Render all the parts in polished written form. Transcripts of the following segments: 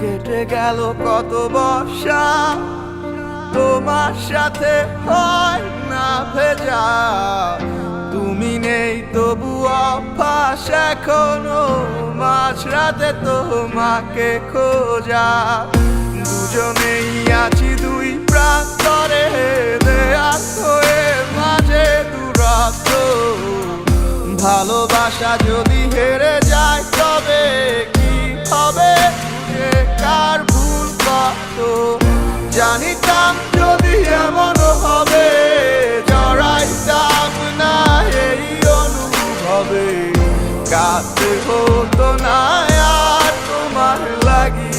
কেটে গেল কত বর্ষা, তোমার সাথে হয় না ভেজা। তুমি নেই তবু অভ্যাস এখনো মাঝরাতে তোমাকে খোঁজা। দুজনেই আছি দুই প্রান্তরে, দেয়াল হয়ে মাঝে দূরত্ব। ভালোবাসা যদি হেরে যায় তবে কি হবে, কার ভুল কত। জানিতাম যদি এমন হবে, জড়াইতাম না এই অনুভবে। কাঁদতে হতো না আর তোমার লাগি।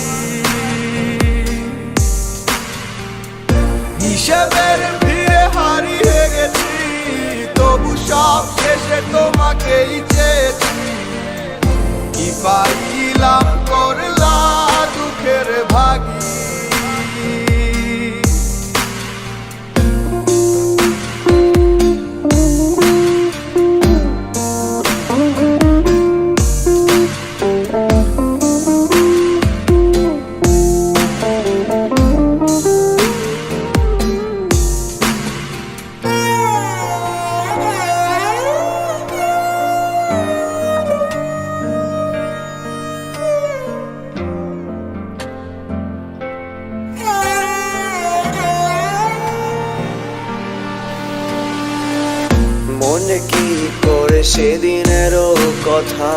হিসেবের ভিড়ে হারিয়ে গেছি, তবু সব শেষে তোমাকেই চেয়েছি। কি পাইলাম করলা দুঃখের ভাগী। মনে কি করে সেদিনেরও কথা,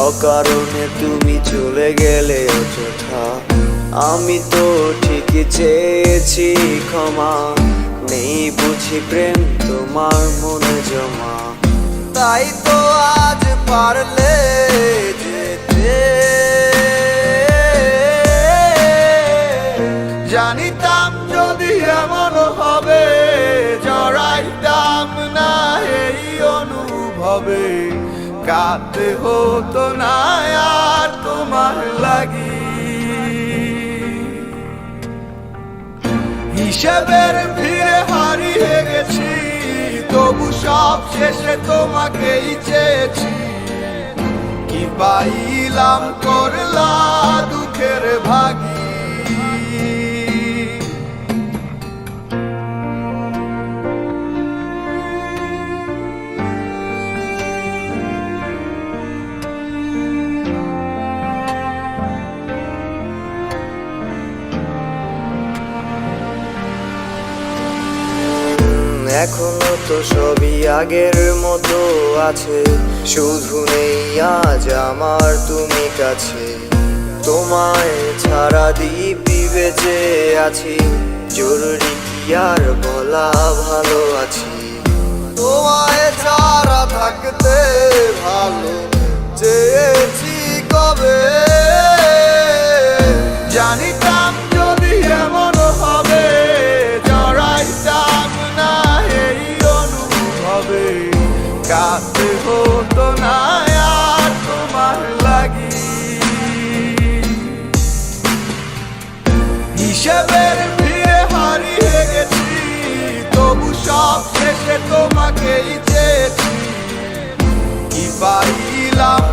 অকারণে তুমি চলে গেলে অযথা। আমি তো ঠিকই চেয়েছি ক্ষমা, নেই বুঝি প্রেম তোমার মনে জমা। তাই তো আজ পারলে যেতে, জানিতাম যদি এমন হবে, জড়াইতাম না এই অনুভবে। কাঁদতে হতো না আর তোমার লাগি। হিসেবের ভিড়ে হারিয়ে গেছি, তবু সব শেষে তোমাকেই চেয়েছি। কি পাইলাম করলা দুঃখের ভাগী। এখনো তো সবই আগের মতো আছে, শুধু নেই আজ আমার তুমি কাছে। তোমায় ছাড়া দিব্যি বেঁচে আছি, জরুরি কি আর বলা ভালো আছি। তোমায় ছাড়া থাকতে ভালো চেয়েছি কবে। জানিতাম যদি এমন হবে, জড়াইতাম না এই অনুভবে। কাঁদতে হতো না আর তোমার লাগি। হিসেবের ভিড়ে হারিয়ে গেছি, তবু সব শেষে তোমাকেই চেয়েছি। কি পাইলাম